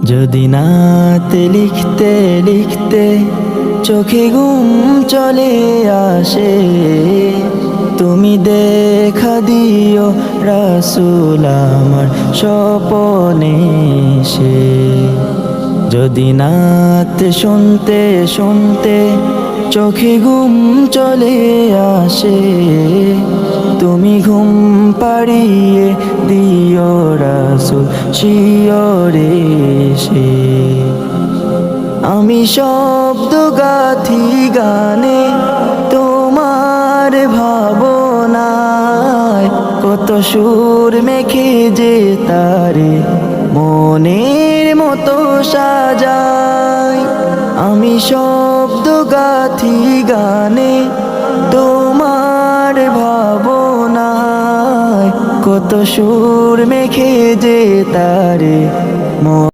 যদি নাতে লিখতে লিখতে চোখে ঘুম চলে আসে, তুমি দেখা দিও রাসূল আমার স্বপনে এসে। যদি নাতে শুনতে শুনতে চোখে ঘুম চলে আসে, তুমি ঘুম পাড়িয়ে দিও রাসূল শিয়রে এসে। আমি শব্দ গাথি গানে তোমার ভাবনায়, কত সুর মেখে যে তারে মনের মতো সাজাই। আমি শব্দ গাথি গানে তোমার ভাবনায়, কত সুর মেখে যে তারে